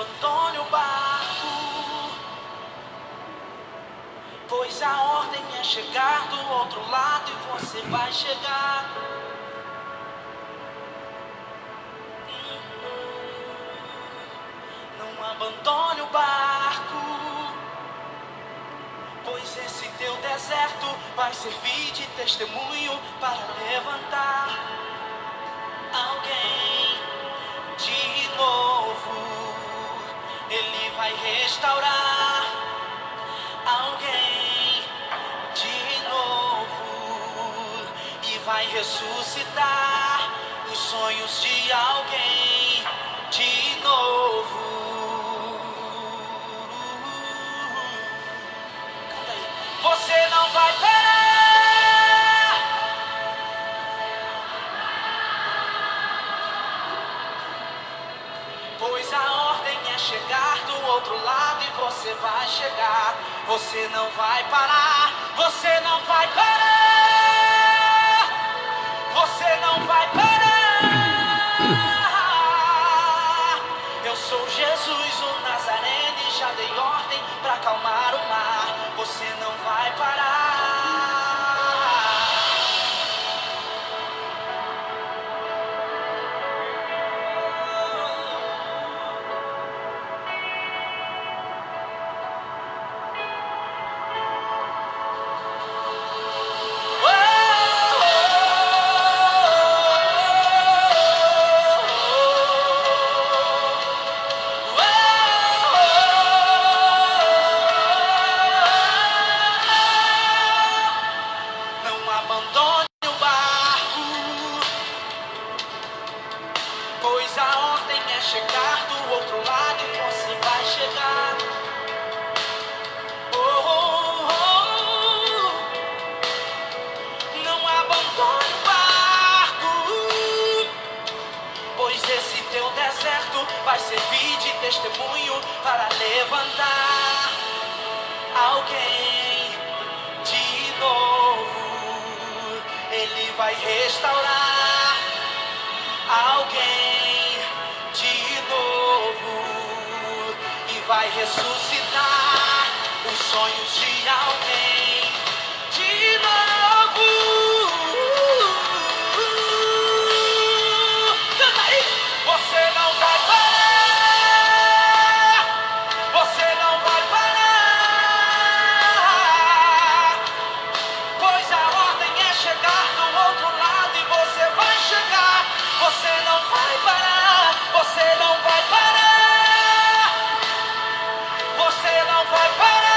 abandone o barco, pois a ordem é chegar do outro lado e você vai chegar. Não abandone o barco, pois esse teu deserto vai servir de testemunho para levantar alguém de novo. Ele vai restaurar alguém de novo e vai ressuscitar os sonhos de alguém de novo. Canta aí. Você não vai parar, pois a ordem é chegar do outro lado e você vai chegar. Você não vai parar, você não vai parar, você não vai parar. Eu sou Jesus, o Nazareno, e já dei ordem para acalmar o mar. Você não vai parar. Não abandone o barco, pois a ordem é chegar do outro lado e você vai chegar. Oh, oh, oh. Não abandone o barco, pois esse teu deserto vai servir de testemunho para levantar alguém de novo. Ele vai restaurar alguém de novo e vai ressuscitar os sonhos de alguém de novo. Canta aí! Você não vai parar, você não vai parar, pois a ordem é chegar do outro lado e você vai chegar. Você não vai parar, você não vai parar, você não vai parar.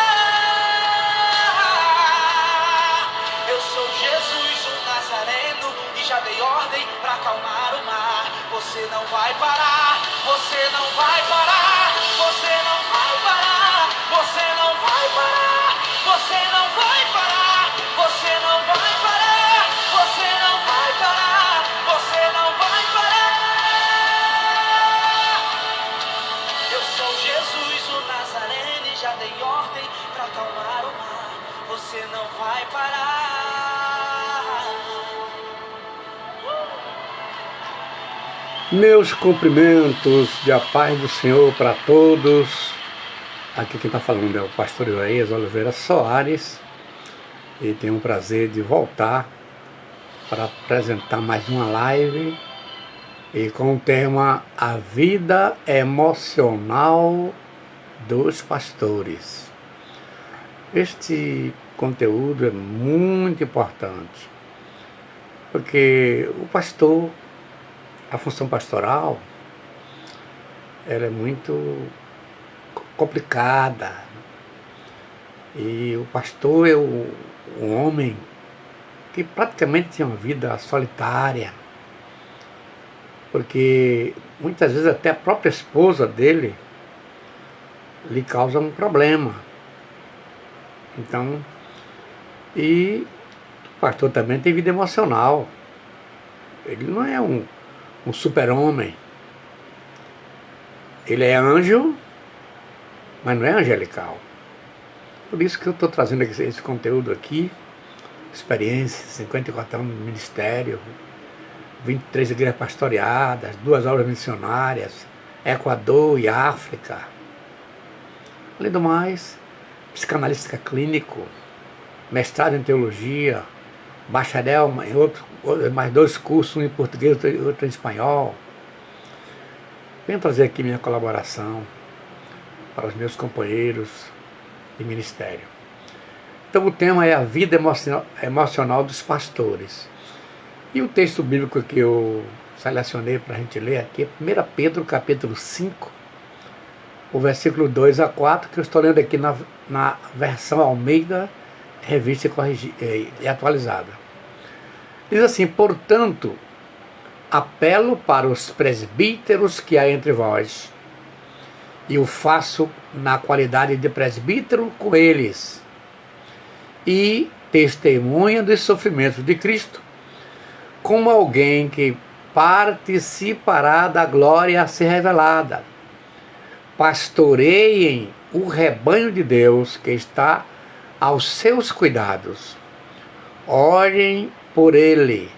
Eu sou Jesus, o Nazareno, e já dei ordem para acalmar o mar. Você não vai parar, você não vai parar, você não vai parar, você não vai parar, você não vai parar, você não vai parar, você não vai parar, você não vai parar. Eu sou Jesus, o Nazareno, e já dei ordem para acalmar o mar. Você não vai parar. Meus cumprimentos de a paz do Senhor para todos. Aqui quem está falando é o pastor Isaías Oliveira Soares e tenho o prazer de voltar para apresentar mais uma live e com o tema A Vida Emocional dos Pastores. Este conteúdo é muito importante porque o pastor, a função pastoral, ela é muito complicada. E o pastor é um homem que praticamente tem uma vida solitária, porque muitas vezes até a própria esposa dele lhe causa um problema. Então, e o pastor também tem vida emocional. Ele não é um super-homem. Ele é anjo, mas não é angelical. Por isso que eu estou trazendo esse conteúdo aqui. Experiência, 54 anos de ministério, 23 igrejas pastoreadas, 2 aulas missionárias, Equador e África. Além do mais, psicanalista clínico, mestrado em teologia, bacharel em mais 2 cursos, um em português e outro em espanhol. Venho trazer aqui minha colaboração para os meus companheiros de ministério. Então o tema é a vida emocional dos pastores. E o texto bíblico que eu selecionei para a gente ler aqui é 1 Pedro capítulo 5, o versículo 2 a 4, que eu estou lendo aqui na versão Almeida, revista e atualizada. Diz assim: portanto, apelo para os presbíteros que há entre vós, e o faço na qualidade de presbítero com eles, e testemunha dos sofrimentos de Cristo, como alguém que participará da glória a ser revelada. Pastoreiem o rebanho de Deus que está aos seus cuidados. Orem por ele,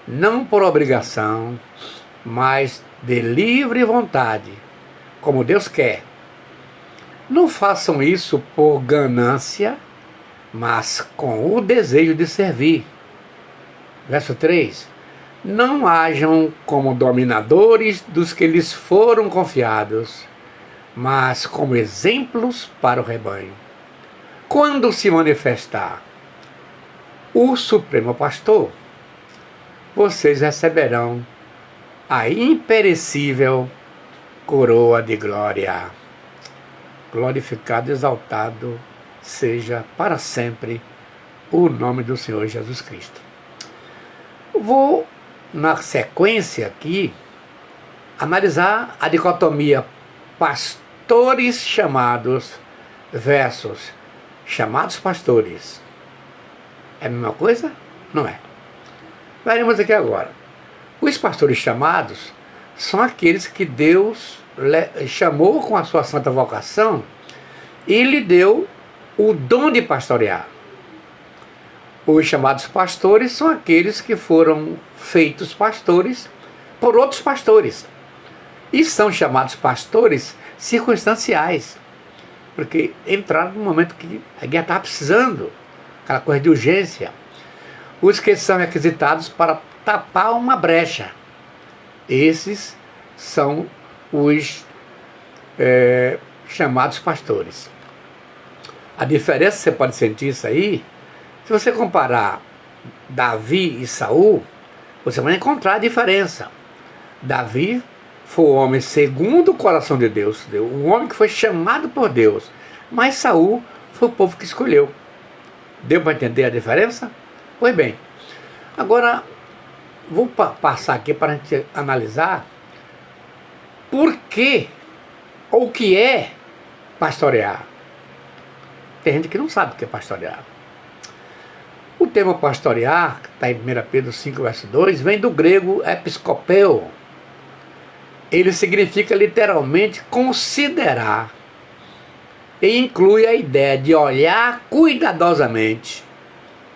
não por obrigação, mas de livre vontade, como Deus quer. Não façam isso por ganância, mas com o desejo de servir. Verso 3. Não hajam como dominadores dos que lhes foram confiados, mas como exemplos para o rebanho. Quando se manifestar o Supremo Pastor, vocês receberão a imperecível coroa de glória. Glorificado e exaltado seja para sempre o nome do Senhor Jesus Cristo. Vou, na sequência aqui, analisar a dicotomia pastores chamados versus chamados pastores. É a mesma coisa? Não é. Veremos aqui agora. Os pastores chamados são aqueles que Deus chamou com a sua santa vocação e lhe deu o dom de pastorear. Os chamados pastores são aqueles que foram feitos pastores por outros pastores. E são chamados pastores circunstanciais, porque entraram no momento que a guerra estava precisando, aquela coisa de urgência. Os que são requisitados para tapar uma brecha. Esses são os chamados pastores. A diferença, você pode sentir isso aí, se você comparar Davi e Saul, você vai encontrar a diferença. Davi foi o homem segundo o coração de Deus, um homem que foi chamado por Deus, mas Saul foi o povo que escolheu. Deu para entender a diferença? Pois bem, agora vou passar aqui para a gente analisar por que ou o que é pastorear. Tem gente que não sabe o que é pastorear. O termo pastorear, que está em 1 Pedro 5, verso 2, vem do grego episkopeo. Ele significa literalmente considerar e inclui a ideia de olhar cuidadosamente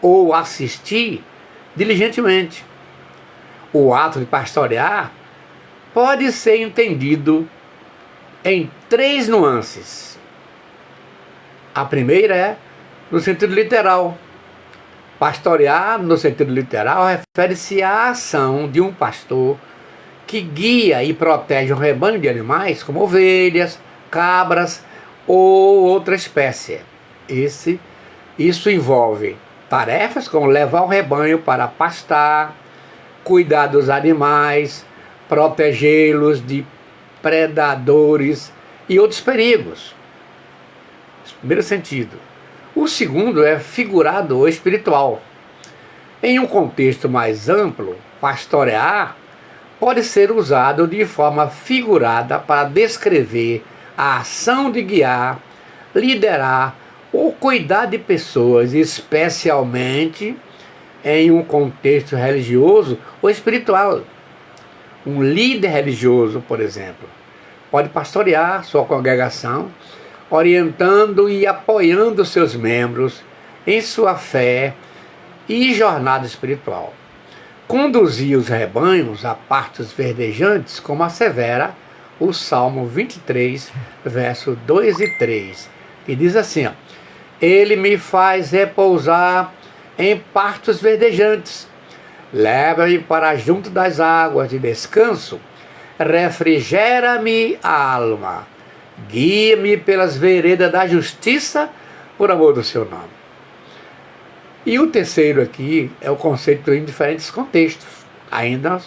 ou assistir diligentemente. O ato de pastorear pode ser entendido em 3 nuances. A primeira é no sentido literal. Pastorear, no sentido literal, refere-se à ação de um pastor que guia e protege um rebanho de animais, como ovelhas, cabras ou outra espécie. Isso envolve tarefas como levar o rebanho para pastar, cuidar dos animais, protegê-los de predadores e outros perigos. Esse primeiro sentido. O segundo é figurado ou espiritual. Em um contexto mais amplo, pastorear pode ser usado de forma figurada para descrever a ação de guiar, liderar ou cuidar de pessoas, especialmente em um contexto religioso ou espiritual. Um líder religioso, por exemplo, pode pastorear sua congregação, orientando e apoiando seus membros em sua fé e jornada espiritual. Conduzir os rebanhos a pastos verdejantes, como assevera o Salmo 23, verso 2 e 3, que diz assim, ó, Ele me faz repousar em pastos verdejantes, leva-me para junto das águas de descanso, refrigera-me a alma, guia-me pelas veredas da justiça, por amor do seu nome. E o terceiro aqui é o conceito em diferentes contextos, ainda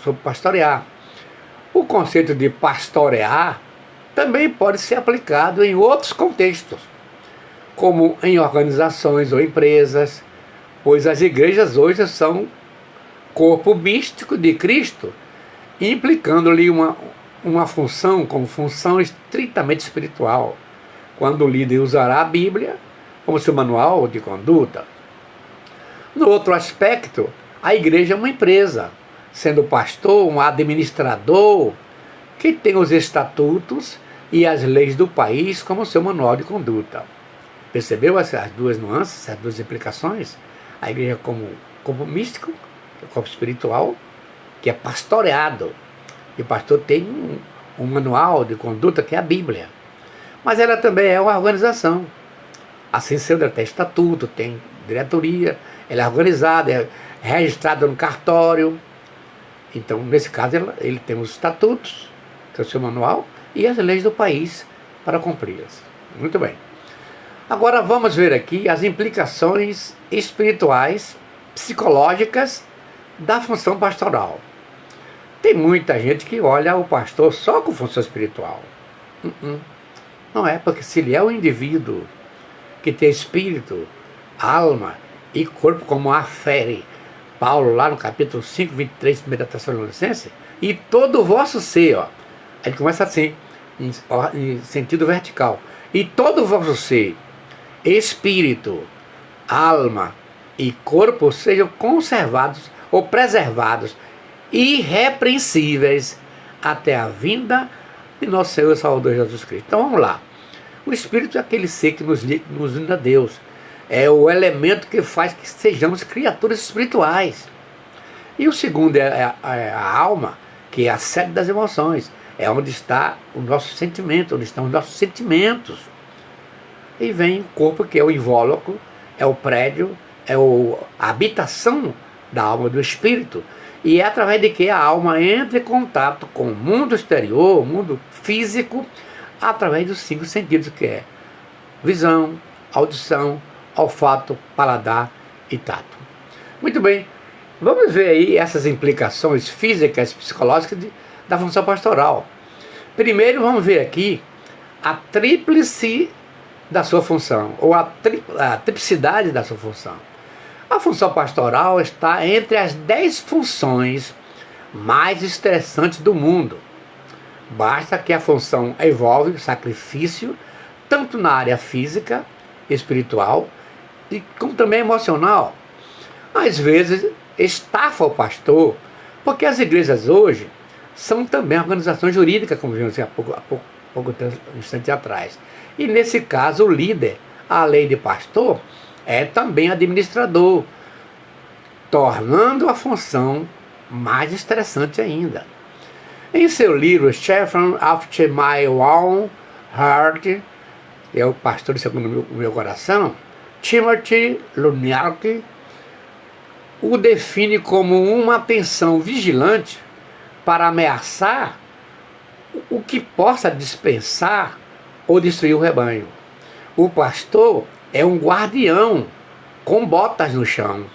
sobre pastorear. O conceito de pastorear também pode ser aplicado em outros contextos, como em organizações ou empresas, pois as igrejas hoje são corpo místico de Cristo, implicando-lhe uma função como função estritamente espiritual, quando o líder usará a Bíblia como seu manual de conduta. No outro aspecto, a igreja é uma empresa, sendo o pastor um administrador que tem os estatutos e as leis do país como seu manual de conduta. Percebeu essas duas nuances, essas duas implicações? A igreja como corpo místico, o corpo espiritual, que é pastoreado. E o pastor tem um manual de conduta que é a Bíblia. Mas ela também é uma organização. Assim sendo, ela tem estatuto, tem diretoria, ela é organizada, é registrada no cartório. Então, nesse caso, ele tem os estatutos, tem o seu manual e as leis do país para cumpri-las. Muito bem. Agora vamos ver aqui as implicações espirituais, psicológicas da função pastoral. Tem muita gente que olha o pastor só com função espiritual. Não é, porque se ele é um indivíduo que tem espírito, alma e corpo, como afere Paulo lá no capítulo 5, 23, 1 Tessalonicenses, e todo o vosso ser, ó, ele começa assim, em sentido vertical, e todo o vosso ser, espírito, alma e corpo sejam conservados ou preservados, irrepreensíveis, até a vinda de nosso Senhor e Salvador Jesus Cristo. Então vamos lá. O espírito é aquele ser que nos une a Deus. É o elemento que faz que sejamos criaturas espirituais. E o segundo é a alma, que é a sede das emoções. É onde está o nosso sentimento, onde estão os nossos sentimentos. E vem o corpo, que é o invólucro, é o prédio, é a habitação da alma, do espírito. E é através de que a alma entra em contato com o mundo exterior, o mundo físico, através dos 5 sentidos, que é visão, audição, olfato, paladar e tato. Muito bem, vamos ver aí essas implicações físicas e psicológicas da função pastoral. Primeiro vamos ver aqui a tríplice da sua função, ou a triplicidade da sua função. A função pastoral está entre as 10 funções mais estressantes do mundo. Basta que a função envolve sacrifício, tanto na área física, espiritual, e como também emocional. Às vezes, estafa o pastor, porque as igrejas hoje são também organizações jurídicas, como vimos há pouco instante atrás. E nesse caso, o líder, além de pastor, é também administrador, tornando a função mais estressante ainda. Em seu livro Shepherd After My Own Heart, é o pastor segundo o meu coração, Timothy Luniark o define como uma atenção vigilante para ameaçar o que possa dispensar ou destruir o rebanho. O pastor é um guardião com botas no chão,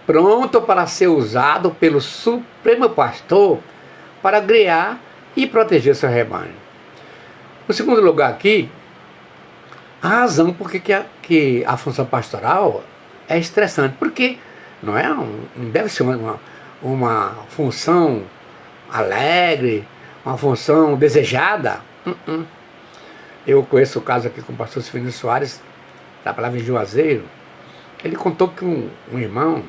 pronto para ser usado pelo Supremo Pastor para guiar e proteger seu rebanho. No segundo lugar aqui, a razão por que a função pastoral é estressante, porque não deve ser uma função alegre, uma função desejada. Eu conheço o caso aqui com o pastor Silvino Soares, da palavra em Juazeiro. Ele contou que um irmão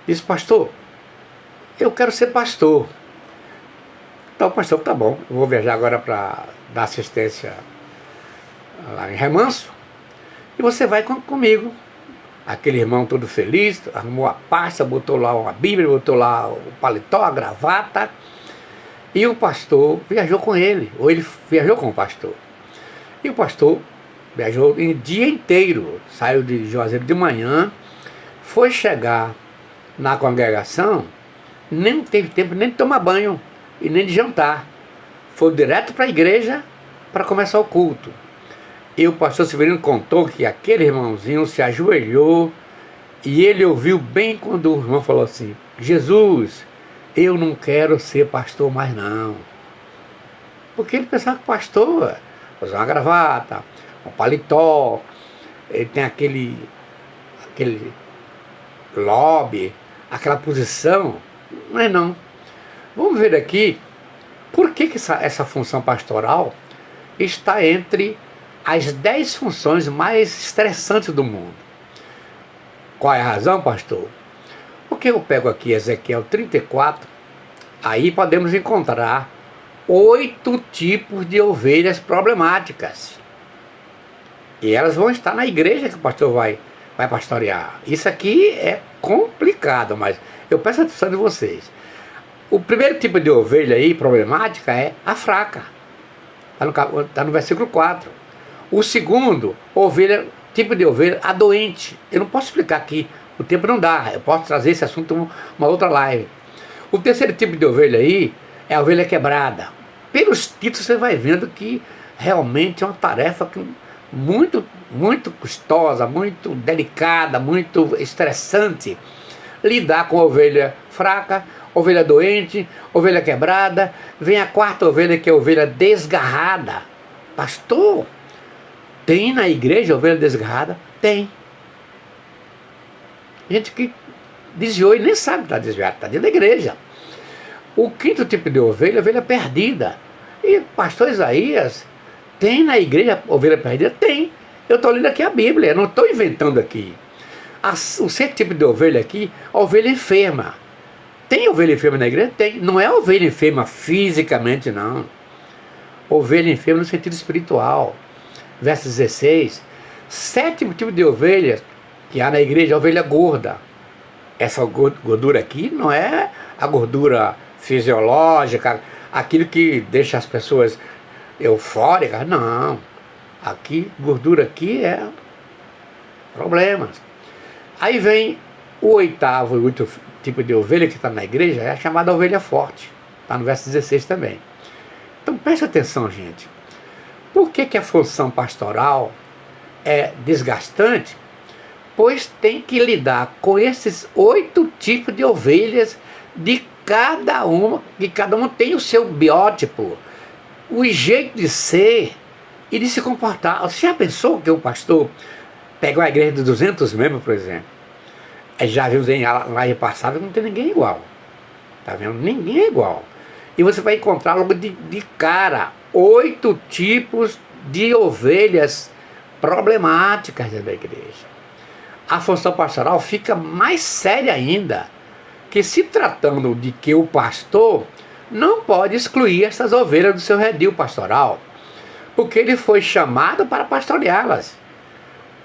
disse: pastor, eu quero ser pastor. Então, pastor, tá bom, eu vou viajar agora para dar assistência lá em Remanso, e você vai comigo. Aquele irmão todo feliz, arrumou a pasta, botou lá uma Bíblia, botou lá o paletó, a gravata, E o pastor viajou com ele, ou ele viajou com o pastor. E o pastor viajou o dia inteiro, saiu de Juazeiro de manhã, foi chegar na congregação, nem teve tempo nem de tomar banho e nem de jantar. Foi direto para a igreja para começar o culto. E o pastor Severino contou que aquele irmãozinho se ajoelhou e ele ouviu bem quando o irmão falou assim: Jesus, eu não quero ser pastor mais não. Porque ele pensava que pastor usar uma gravata, um paletó, ele tem aquele lobby, aquela posição. Não é não. Vamos ver aqui por que essa função pastoral está entre as 10 funções mais estressantes do mundo. Qual é a razão, pastor? Porque eu pego aqui Ezequiel 34, aí podemos encontrar 8 tipos de ovelhas problemáticas. E elas vão estar na igreja que o pastor vai pastorear. Isso aqui é complicado, mas eu peço atenção de vocês. O primeiro tipo de ovelha aí, problemática, é a fraca. Está no versículo 4. O segundo, tipo de ovelha, a doente. Eu não posso explicar aqui, o tempo não dá. Eu posso trazer esse assunto uma outra live. O terceiro tipo de ovelha aí é a ovelha quebrada. Pelos títulos você vai vendo que realmente é uma tarefa muito, muito custosa, muito delicada, muito estressante. Lidar com a ovelha fraca, ovelha doente, ovelha quebrada. Vem a quarta ovelha, que é a ovelha desgarrada. Pastor, tem na igreja ovelha desgarrada? Tem. Gente que desviou e nem sabe que está desviado, está dentro da igreja. O quinto tipo de ovelha é a ovelha perdida. E pastor Isaías, tem na igreja ovelha perdida? Tem. Eu estou lendo aqui a Bíblia, eu não estou inventando aqui. O sexto tipo de ovelha aqui, a ovelha enferma. Tem ovelha enferma na igreja? Tem. Não é ovelha enferma fisicamente, não. Ovelha enferma no sentido espiritual. Verso 16. Sétimo tipo de ovelha que há na igreja, a ovelha gorda. Essa gordura aqui não é a gordura fisiológica, aquilo que deixa as pessoas eufóricas, não. Aqui, gordura aqui é problemas. Aí vem o oitavo e último tipo de ovelha que está na igreja, é a chamada ovelha forte. Está no verso 16 também. Então preste atenção, gente. Por que a função pastoral é desgastante? Pois tem que lidar com esses 8 tipos de ovelhas de cada uma, que cada uma tem o seu biótipo, o jeito de ser e de se comportar. Você já pensou que o pastor pega uma igreja de 200 membros, por exemplo? Já viu em live passada que não tem ninguém igual. Tá vendo? Ninguém é igual. E você vai encontrar logo de cara 8 tipos de ovelhas problemáticas dentro da igreja. A função pastoral fica mais séria ainda, que se tratando de que o pastor não pode excluir essas ovelhas do seu redil pastoral, porque ele foi chamado para pastoreá-las.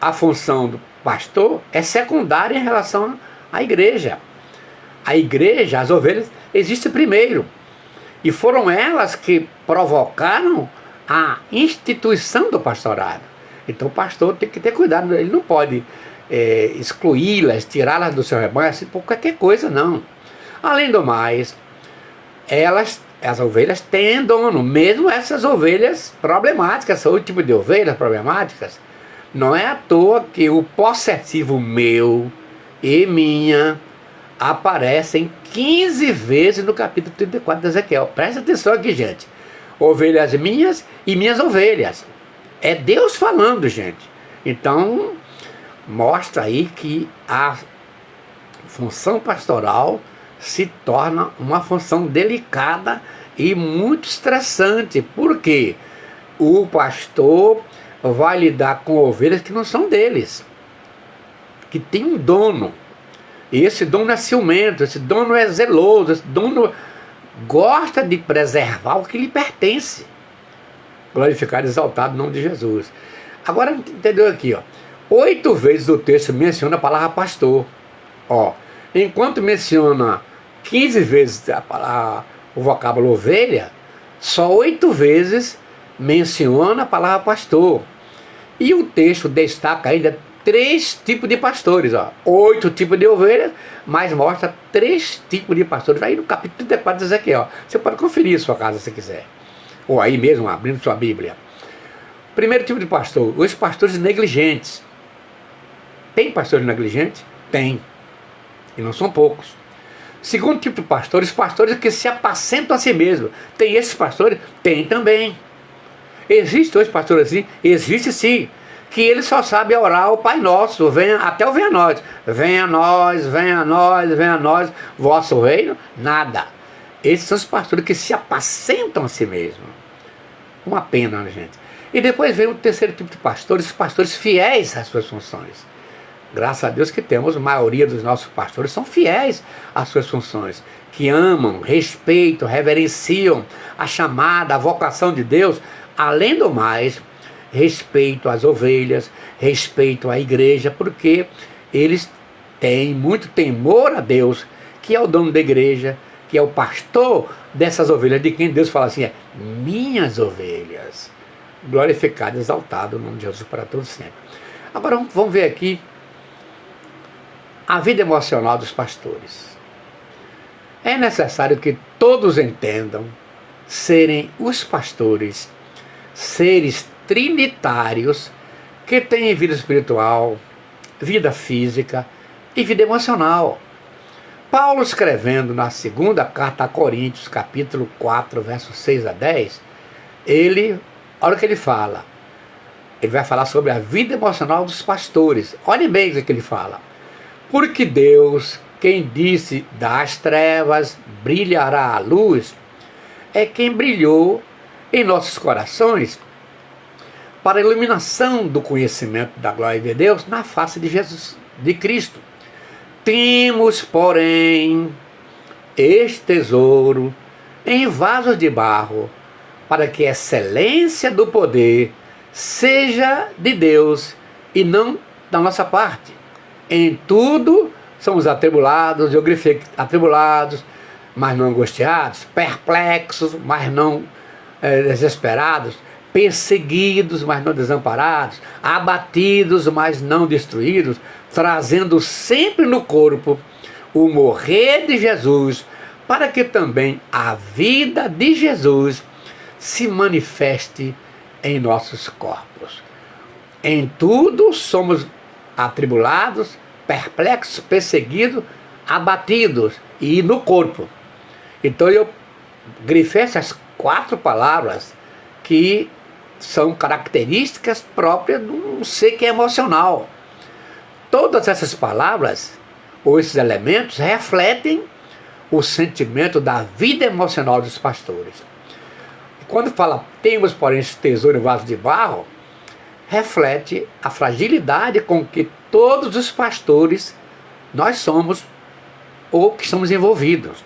A função do pastor é secundária em relação à igreja. A igreja, as ovelhas, existem primeiro. E foram elas que provocaram a instituição do pastorado. Então o pastor tem que ter cuidado, ele não pode excluí-las, tirá-las do seu rebanho assim, por qualquer coisa, não. Além do mais, as ovelhas têm dono, mesmo essas ovelhas problemáticas, são o tipo de ovelhas problemáticas. Não é à toa que o possessivo meu e minha aparecem 15 vezes no capítulo 34 de Ezequiel. Presta atenção aqui, gente. Ovelhas minhas e minhas ovelhas. É Deus falando, gente. Então, mostra aí que a função pastoral se torna uma função delicada e muito estressante. Por quê? O pastor vai lidar com ovelhas que não são deles, que tem um dono. E esse dono é ciumento, esse dono é zeloso, esse dono gosta de preservar o que lhe pertence. Glorificado e exaltado o nome de Jesus. Agora, entendeu aqui, ó? 8 vezes o texto menciona a palavra pastor. Ó, enquanto menciona 15 vezes o vocábulo ovelha, só 8 vezes menciona a palavra pastor. E o texto destaca ainda 3 tipos de pastores, 8 tipos de ovelhas, mas mostra 3 tipos de pastores. Aí no capítulo 34 de Ezequiel, você pode conferir em sua casa se quiser, ou aí mesmo abrindo sua Bíblia. Primeiro tipo de pastor, os pastores negligentes. Tem pastores negligentes? Tem, e não são poucos. Segundo tipo de pastor, os pastores que se apacentam a si mesmos. Tem esses pastores? Tem também. Existem os pastores assim? Existe sim. Que ele só sabe orar o Pai Nosso, até o venha a nós. Venha a nós, venha a nós, venha a nós, vosso reino, nada. Esses são os pastores que se apacentam a si mesmos. Uma pena, né, gente? E depois vem o terceiro tipo de pastores, os pastores fiéis às suas funções. Graças a Deus que temos, a maioria dos nossos pastores são fiéis às suas funções, que amam, respeitam, reverenciam a chamada, a vocação de Deus, além do mais, respeito às ovelhas, respeito à igreja, porque eles têm muito temor a Deus, que é o dono da igreja, que é o pastor dessas ovelhas, de quem Deus fala assim, minhas ovelhas. Glorificado, exaltado o nome de Jesus para todos sempre. Agora vamos ver aqui a vida emocional dos pastores. É necessário que todos entendam serem os pastores seres trinitários que têm vida espiritual, vida física e vida emocional. Paulo, escrevendo na segunda carta a Coríntios, capítulo 4, versos 6 a 10, olha o que ele fala. Ele vai falar sobre a vida emocional dos pastores. Olhem bem o que ele fala. Porque Deus, quem disse das trevas brilhará a luz, é quem brilhou em nossos corações para a iluminação do conhecimento da glória de Deus na face de Jesus, de Cristo. Temos, porém, este tesouro em vasos de barro, para que a excelência do poder seja de Deus e não da nossa parte. Em tudo somos atribulados, eu grifei atribulados, mas não angustiados, perplexos, mas não desesperados, perseguidos, mas não desamparados, abatidos, mas não destruídos, trazendo sempre no corpo o morrer de Jesus, para que também a vida de Jesus se manifeste em nossos corpos. Em tudo somos atribulados, perplexos, perseguidos, abatidos e no corpo. Então eu grifei essas 4 palavras que são características próprias de um ser que é emocional. Todas essas palavras, ou esses elementos, refletem o sentimento da vida emocional dos pastores. E quando fala, temos porém esse tesouro em vaso de barro, reflete a fragilidade com que todos os pastores nós somos ou que estamos envolvidos.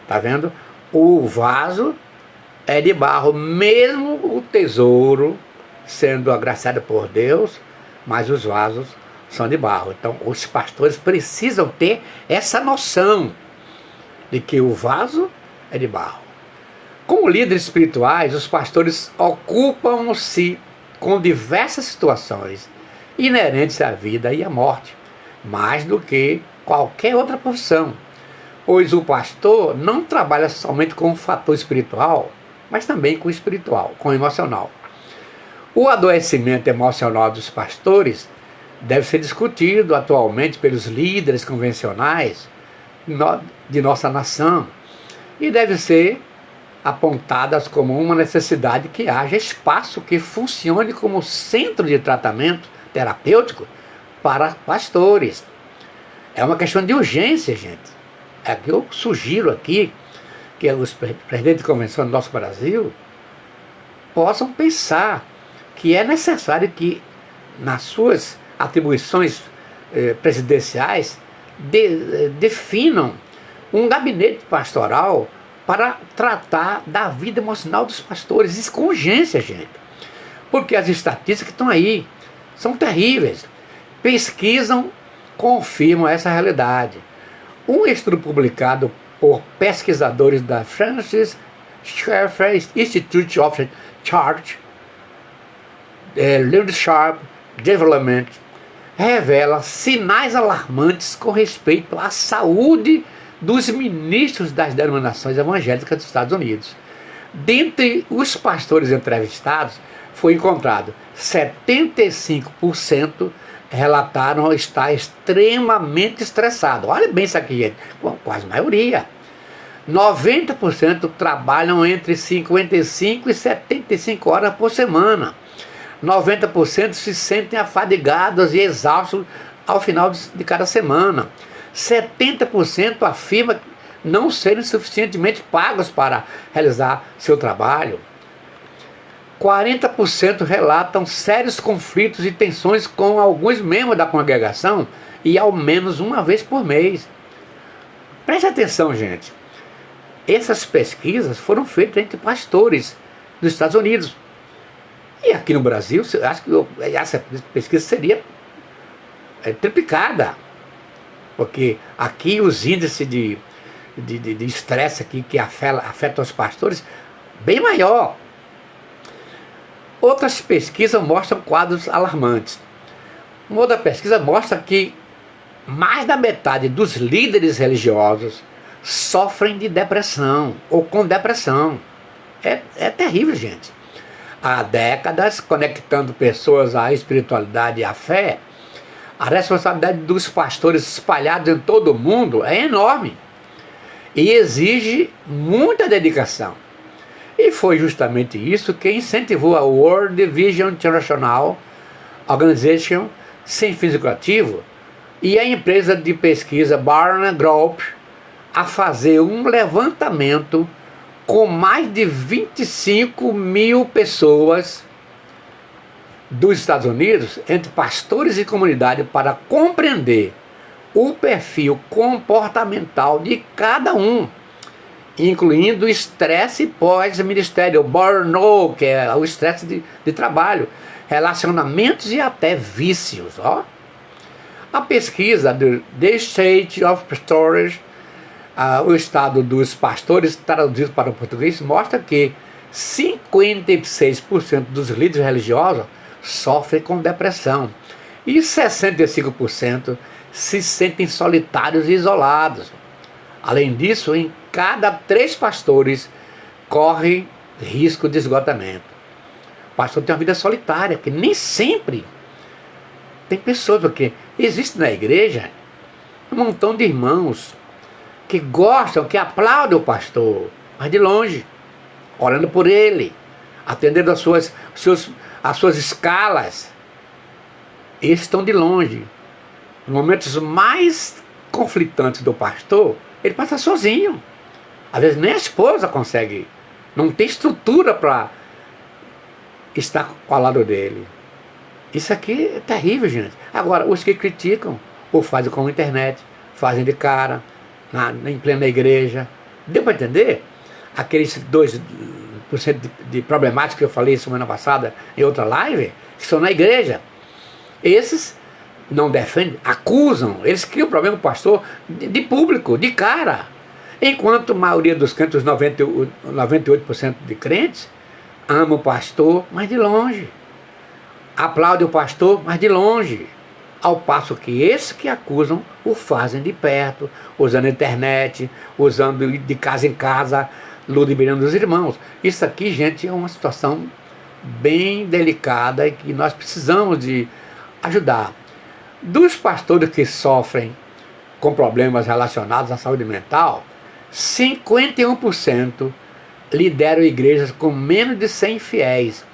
Está vendo? O vaso é de barro, mesmo o tesouro sendo agraciado por Deus, mas os vasos são de barro. Então os pastores precisam ter essa noção de que o vaso é de barro. Como líderes espirituais, os pastores ocupam-se com diversas situações inerentes à vida e à morte, mais do que qualquer outra profissão, pois o pastor não trabalha somente com o fator espiritual, mas também com o espiritual, com o emocional. O adoecimento emocional dos pastores deve ser discutido atualmente pelos líderes convencionais de nossa nação e deve ser apontadas como uma necessidade que haja espaço que funcione como centro de tratamento terapêutico para pastores. É uma questão de urgência, gente. É que eu sugiro aqui que os presidentes de convenção do nosso Brasil possam pensar que é necessário que, nas suas atribuições presidenciais, definam um gabinete pastoral para tratar da vida emocional dos pastores. Isso com urgência, gente. Porque as estatísticas que estão aí são terríveis. Pesquisam, confirmam essa realidade. Um estudo publicado por pesquisadores da Francis Schaeffer Institute of Church Leadership Development, revela sinais alarmantes com respeito à saúde dos ministros das denominações evangélicas dos Estados Unidos. Dentre os pastores entrevistados, foi encontrado 75% relataram estar extremamente estressados. Olha bem isso aqui, gente, quase a maioria. 90% trabalham entre 55 e 75 horas por semana. 90% se sentem afadigados e exaustos ao final de cada semana. 70% afirma não serem suficientemente pagos para realizar seu trabalho. 40% relatam sérios conflitos e tensões com alguns membros da congregação e ao menos uma vez por mês. Preste atenção, gente. Essas pesquisas foram feitas entre pastores dos Estados Unidos. E aqui no Brasil, acho que essa pesquisa seria triplicada. Porque aqui os índices de estresse aqui que afetam os pastores, bem maior. Outras pesquisas mostram quadros alarmantes. Uma outra pesquisa mostra que mais da metade dos líderes religiosos sofrem de depressão ou com depressão. É terrível, gente. Há décadas, conectando pessoas à espiritualidade e à fé, a responsabilidade dos pastores espalhados em todo o mundo é enorme e exige muita dedicação. E foi justamente isso que incentivou a World Vision International Organization sem fins lucrativos e a empresa de pesquisa Barna Group a fazer um levantamento com mais de 25 mil pessoas dos Estados Unidos, entre pastores e comunidade, para compreender o perfil comportamental de cada um, incluindo o estresse pós-ministério, o burnout, que é o estresse de trabalho, relacionamentos e até vícios. Ó. A pesquisa do The State of Pastors, o estado dos pastores, traduzido para o português, mostra que 56% dos líderes religiosos sofrem com depressão e 65% se sentem solitários e isolados. Além disso, em cada 3 pastores corre risco de esgotamento. O pastor tem uma vida solitária, que nem sempre tem pessoas, porque existe na igreja um montão de irmãos que gostam, que aplaudem o pastor, mas de longe, orando por ele, atendendo às suas escalas. Eles estão de longe. Nos momentos mais conflitantes do pastor, ele passa sozinho. Às vezes nem a esposa consegue, não tem estrutura para estar ao lado dele. Isso aqui é terrível, gente. Agora, os que criticam, ou fazem com a internet, fazem de cara, em plena igreja. Deu para entender? Aqueles 2% de problemáticos que eu falei semana passada em outra live, que estão na igreja. Esses não defendem, acusam, eles criam problema com o pastor de público, de cara. Enquanto a maioria dos crentes, os 98% de crentes, ama o pastor, mas de longe. Aplaude o pastor, mas de longe. Ao passo que esses que acusam o fazem de perto, usando a internet, usando de casa em casa, ludibriando os irmãos. Isso aqui, gente, é uma situação bem delicada e que nós precisamos de ajudar. Dos pastores que sofrem com problemas relacionados à saúde mental, 51% lideram igrejas com menos de 100 fiéis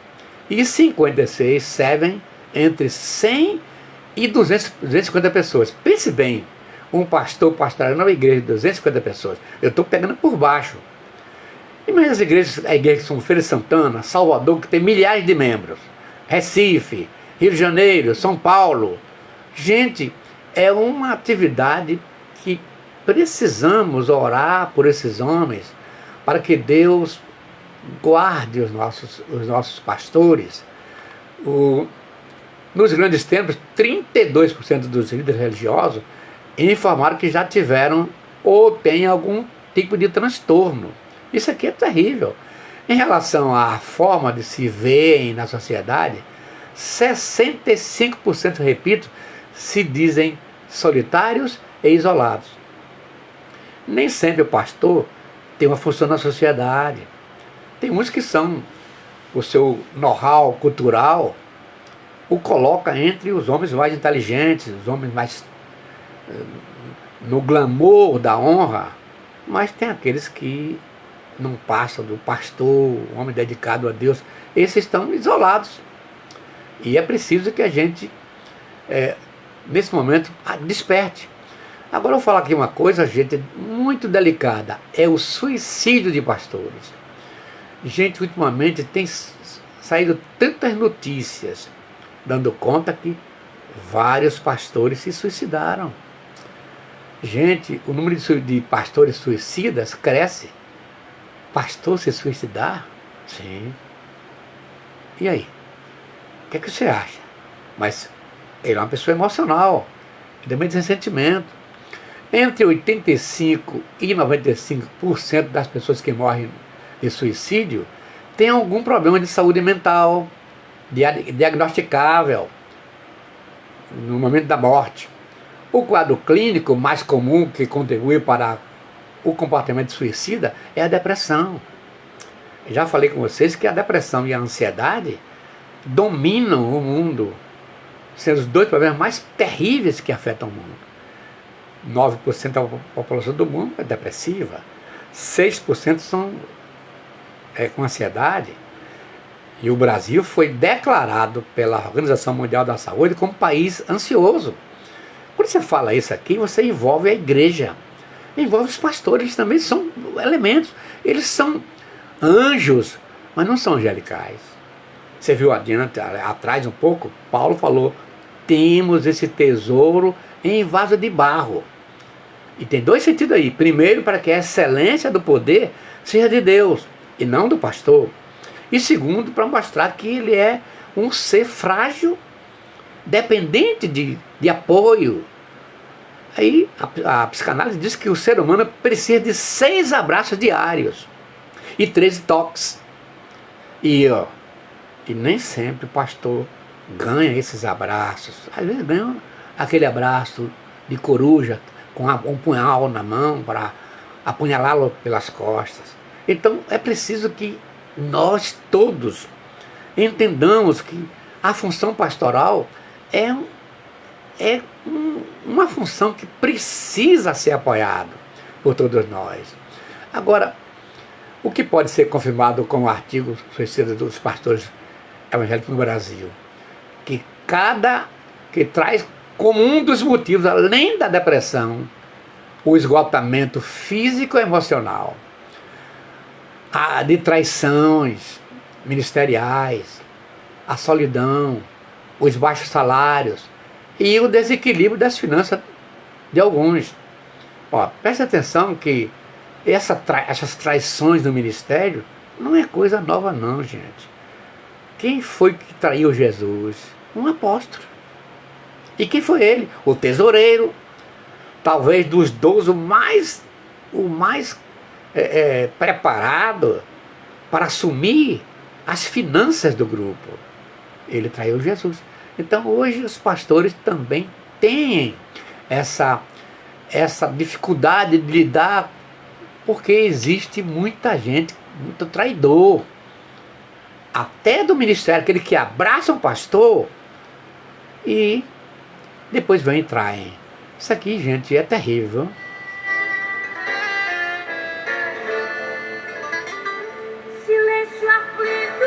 e 56% servem entre 100 e 250 pessoas. Pense bem, um pastor pastoreando uma igreja de 250 pessoas. Eu estou pegando por baixo. Imagina as igrejas, a igreja de São Feira de Santana, Salvador, que tem milhares de membros. Recife, Rio de Janeiro, São Paulo. Gente, é uma atividade que precisamos orar por esses homens, para que Deus guarde os nossos pastores. Nos grandes templos, 32% dos líderes religiosos informaram que já tiveram ou têm algum tipo de transtorno. Isso aqui é terrível. Em relação à forma de se ver na sociedade, 65%, repito, se dizem solitários e isolados. Nem sempre o pastor tem uma função na sociedade. Tem uns que são, o seu know-how cultural o coloca entre os homens mais inteligentes, os homens mais no glamour da honra, mas tem aqueles que não passam do pastor, o homem dedicado a Deus. Esses estão isolados. E é preciso que a gente, nesse momento, desperte. Agora eu vou falar aqui uma coisa, gente, muito delicada. É o suicídio de pastores. Gente, ultimamente tem saído tantas notícias dando conta que vários pastores se suicidaram. Gente, o número de pastores suicidas cresce. Pastor se suicidar? Sim. E aí? O que é que você acha? Mas ele é uma pessoa emocional, ele também tem sentimento. Entre 85% e 95% das pessoas que morrem de suicídio têm algum problema de saúde mental, diagnosticável no momento da morte. O quadro clínico mais comum que contribui para o comportamento suicida é a depressão. Já falei com vocês que a depressão e a ansiedade dominam o mundo, sendo os dois problemas mais terríveis que afetam o mundo. 9% da população do mundo é depressiva, 6% são com ansiedade. E o Brasil foi declarado pela Organização Mundial da Saúde como país ansioso. Quando você fala isso aqui, você envolve a igreja, envolve os pastores, eles também são elementos, eles são anjos, mas não são angelicais. Você viu adiante, atrás um pouco, Paulo falou, temos esse tesouro em vaso de barro. E tem dois sentidos aí. Primeiro, para que a excelência do poder seja de Deus e não do pastor. E segundo, para mostrar que ele é um ser frágil, dependente de apoio. Aí a psicanálise diz que o ser humano precisa de 6 abraços diários e 13 toques. E nem sempre o pastor ganha esses abraços. Às vezes ganha aquele abraço de coruja com um punhal na mão para apunhalá-lo pelas costas. Então é preciso que nós todos entendamos que a função pastoral é uma função que precisa ser apoiada por todos nós. Agora, o que pode ser confirmado com o artigo suicida dos pastores evangélicos no Brasil? Que traz como um dos motivos, além da depressão, o esgotamento físico e emocional, de traições ministeriais, a solidão, os baixos salários e o desequilíbrio das finanças de alguns. Preste atenção que essas traições do ministério não é coisa nova não, gente. Quem foi que traiu Jesus? Um apóstolo. E quem foi ele? O tesoureiro. Talvez dos 12 o mais preparado para assumir as finanças do grupo. Ele traiu Jesus. Então hoje os pastores também têm essa dificuldade de lidar, porque existe muita gente, muito traidor, até do ministério, aquele que abraça um pastor e depois vem e trai. Isso aqui, gente, é terrível. Silêncio aflito.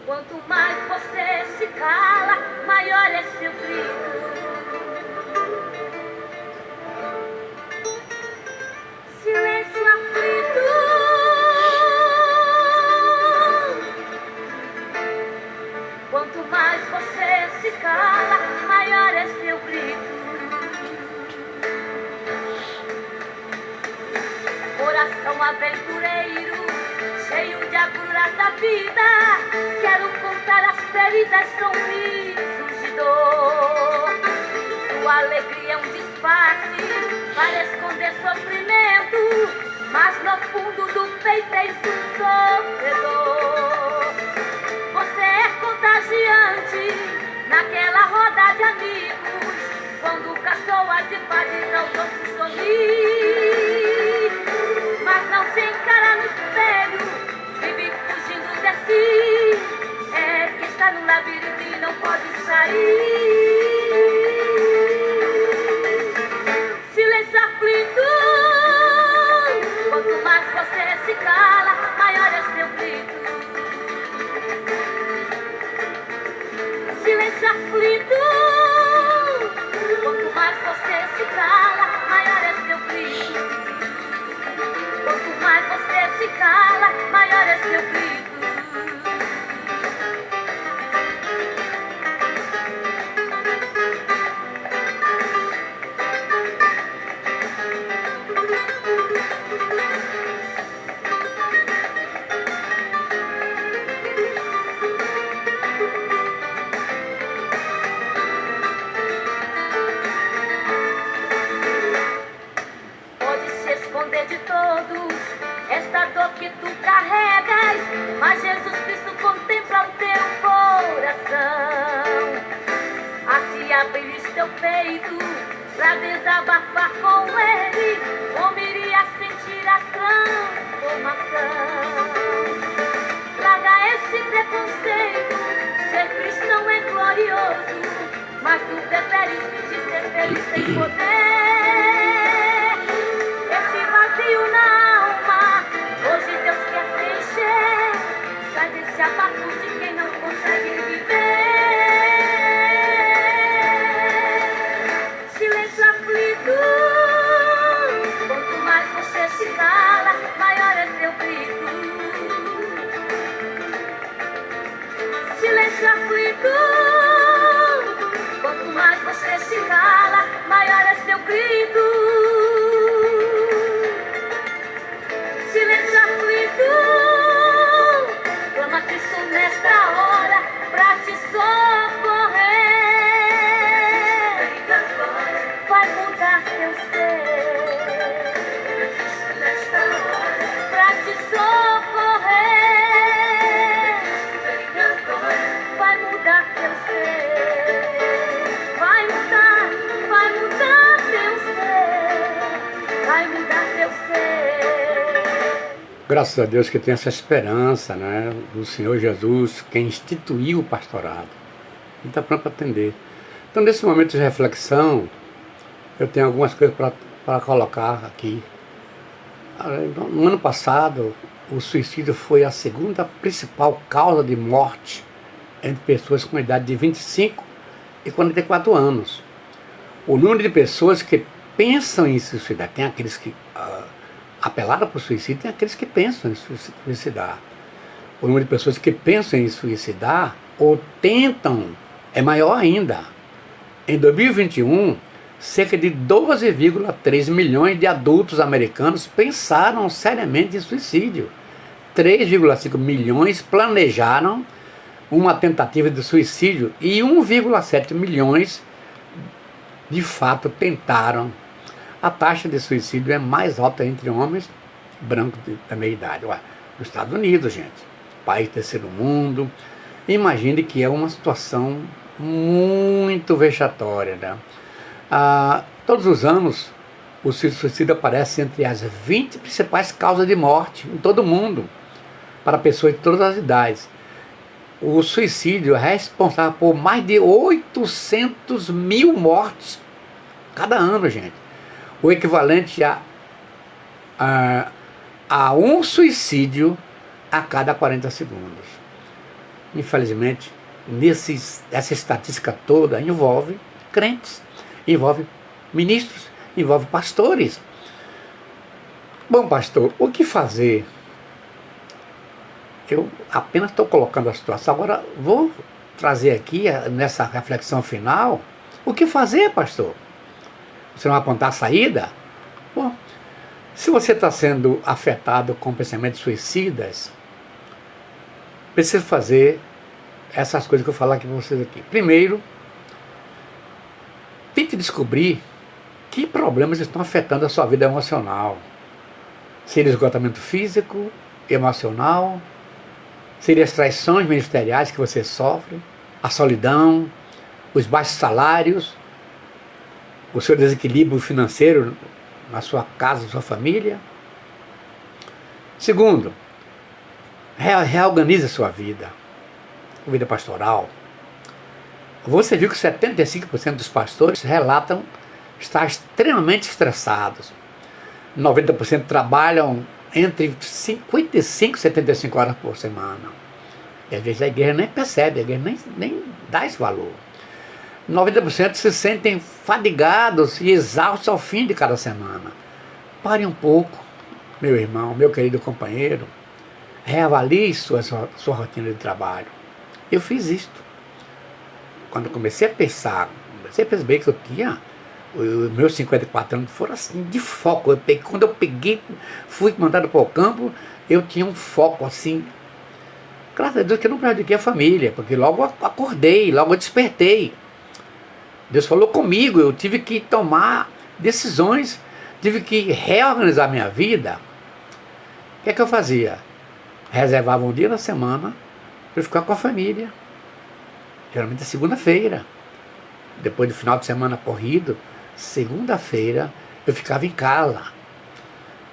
Quanto mais você se cala, maior é seu grito. Silêncio aflito. Quanto mais você se cala, maior é seu grito. Coração aventureiro, cheio de agruras da vida. Quero contar as feridas, são risos de dor. Tua alegria para esconder sofrimento, mas no fundo do peito tens um sofredor. Você é contagiante naquela roda de amigos, quando caçoa de faz aos outros sorrir, mas não se encara no espelho, vive fugindo de si, é que está no labirinto e não pode sair. Silêncio aflito, quanto mais você se cala, maior é seu grito. Silêncio aflito, quanto mais você se cala, maior é seu grito. Quanto mais você se cala, maior é seu grito. De todos, esta dor que tu carregas, mas Jesus Cristo contempla o teu coração. Assim abrires teu peito pra desabafar com Ele, como iria sentir a transformação. Traga esse preconceito, ser cristão é glorioso, mas tu preferes fingir ser feliz sem poder. Na alma, hoje Deus quer preencher, sai desse abafo de quem não consegue viver. Silêncio aflito, quanto mais você se cala, maior é seu grito. Silêncio aflito, quanto mais você se cala, maior é seu grito. Silêncio aflito, clama Cristo nesta hora pra te socorrer. Vai mudar teu ser pra te socorrer. Vai mudar teu ser. Vai mudar teu ser. Vai mudar teu ser. Graças a Deus que tem essa esperança, né, do Senhor Jesus, que instituiu o pastorado. Ele está pronto para atender. Então, nesse momento de reflexão, eu tenho algumas coisas para colocar aqui. No ano passado, o suicídio foi a segunda principal causa de morte entre pessoas com idade de 25 e 44 anos. O número de pessoas que pensam em se suicidar, tem aqueles que apelaram para o suicídio, tem aqueles que pensam em suicidar. O número de pessoas que pensam em suicidar ou tentam é maior ainda. Em 2021, cerca de 12,3 milhões de adultos americanos pensaram seriamente em suicídio. 3,5 milhões planejaram uma tentativa de suicídio e 1,7 milhões de fato tentaram. A taxa de suicídio é mais alta entre homens brancos da meia idade. Ué, nos Estados Unidos, gente, país terceiro mundo, imagine que é uma situação muito vexatória, né? Todos os anos, o suicídio aparece entre as 20 principais causas de morte em todo o mundo, para pessoas de todas as idades. O suicídio é responsável por mais de 800 mil mortes cada ano, gente. O equivalente a um suicídio a cada 40 segundos. Infelizmente, essa estatística toda envolve crentes, envolve ministros, envolve pastores. Bom, pastor, o que fazer? Eu apenas estou colocando a situação. Agora vou trazer aqui, nessa reflexão final, o que fazer, pastor? Você não vai apontar a saída? Bom, se você está sendo afetado com pensamentos suicidas, precisa fazer essas coisas que eu vou falar aqui para vocês aqui. Primeiro, tente descobrir que problemas estão afetando a sua vida emocional. Seria esgotamento físico, emocional, seria as traições ministeriais que você sofre, a solidão, os baixos salários, o seu desequilíbrio financeiro na sua casa, na sua família. Segundo, reorganize a sua vida pastoral. Você viu que 75% dos pastores relatam estar extremamente estressados. 90% trabalham entre 55 e 75 horas por semana. E às vezes a igreja nem percebe, a igreja nem dá esse valor. 90% se sentem fadigados e exaustos ao fim de cada semana. Pare um pouco, meu irmão, meu querido companheiro. Reavalie sua rotina de trabalho. Eu fiz isto. Quando comecei a pensar, comecei a perceber que eu tinha, os meus 54 anos foram assim, de foco. Quando eu peguei, fui mandado para o campo, eu tinha um foco assim. Graças a Deus que eu não prejudiquei a família, porque logo acordei, logo despertei. Deus falou comigo, eu tive que tomar decisões, tive que reorganizar minha vida. O que é que eu fazia? Reservava um dia na semana para ficar com a família. Geralmente é segunda-feira. Depois do final de semana corrido, segunda-feira eu ficava em casa.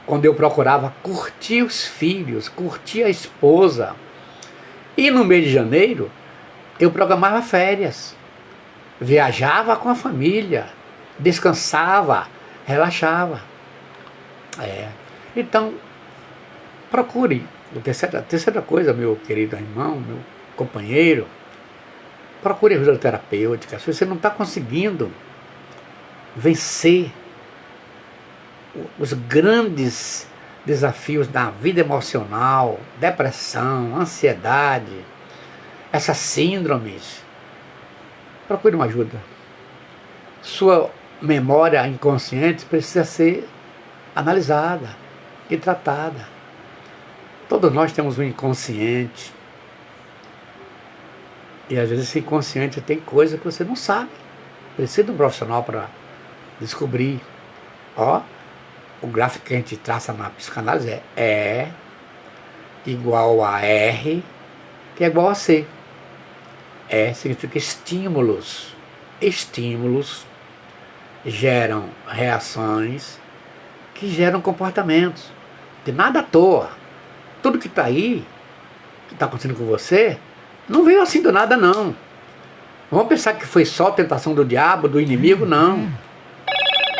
Quando eu procurava curtir os filhos, curtir a esposa. E no mês de janeiro, eu programava férias. Viajava com a família, descansava, relaxava. Então, procure. A terceira coisa, meu querido irmão, meu companheiro, procure ajuda terapêutica. Se você não está conseguindo vencer os grandes desafios da vida emocional, depressão, ansiedade, essas síndromes, procure uma ajuda. Sua memória inconsciente precisa ser analisada e tratada. Todos nós temos um inconsciente. E às vezes esse inconsciente tem coisa que você não sabe. Precisa de um profissional para descobrir. O gráfico que a gente traça na psicanálise é E igual a R, que é igual a C. E significa estímulos. Estímulos geram reações que geram comportamentos. De nada à toa. Tudo que está aí, que está acontecendo com você, não veio assim do nada, não. Vamos pensar que foi só tentação do diabo, do inimigo, não.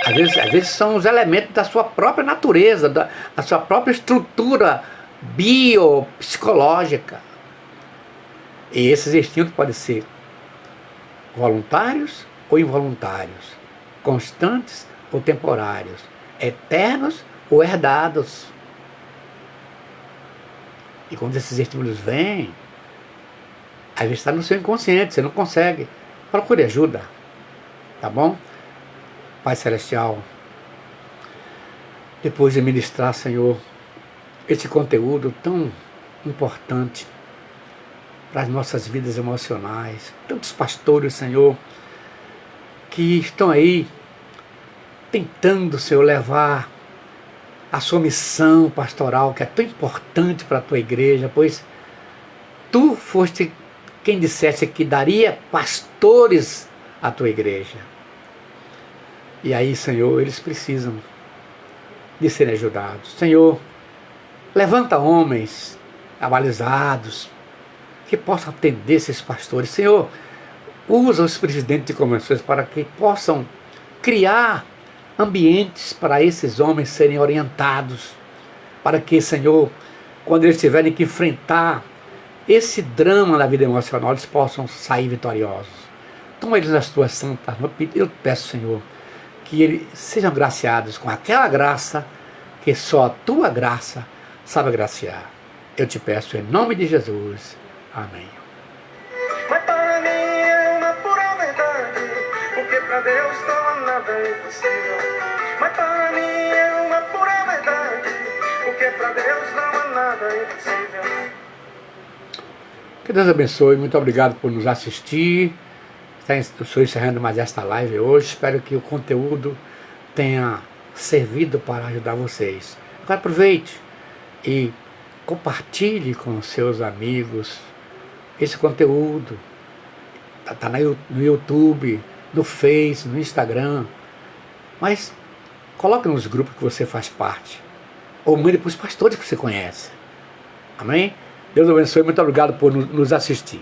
Às vezes são os elementos da sua própria natureza, da sua própria estrutura biopsicológica. E esses instintos podem ser voluntários ou involuntários, constantes ou temporários, eternos ou herdados. E quando esses estímulos vêm, às vezes está no seu inconsciente, você não consegue. Procure ajuda, tá bom? Pai Celestial, depois de ministrar, Senhor, esse conteúdo tão importante para as nossas vidas emocionais, tantos pastores, Senhor, que estão aí tentando, Senhor, levar a sua missão pastoral, que é tão importante para a tua igreja, pois tu foste quem dissesse que daria pastores à tua igreja. E aí, Senhor, eles precisam de serem ajudados. Senhor, levanta homens avalizados que possam atender esses pastores. Senhor, usa os presidentes de convenções para que possam criar ambientes para esses homens serem orientados, para que, Senhor, quando eles tiverem que enfrentar esse drama da vida emocional, eles possam sair vitoriosos. Toma eles nas tuas santas mãos. Eu peço, Senhor, que eles sejam graciados com aquela graça que só a tua graça sabe agraciar. Eu te peço em nome de Jesus. Amém. Mas para mim é uma pura verdade, porque para Deus não há nada impossível. Mas para mim é uma pura verdade, porque para Deus não há nada impossível. Que Deus abençoe, muito obrigado por nos assistir. Estou encerrando mais esta live hoje. Espero que o conteúdo tenha servido para ajudar vocês. Agora aproveite e compartilhe com seus amigos esse conteúdo. Está no YouTube, no Face, no Instagram. Mas coloque nos grupos que você faz parte. Ou mande para os pastores que você conhece. Amém? Deus abençoe. Muito obrigado por nos assistir.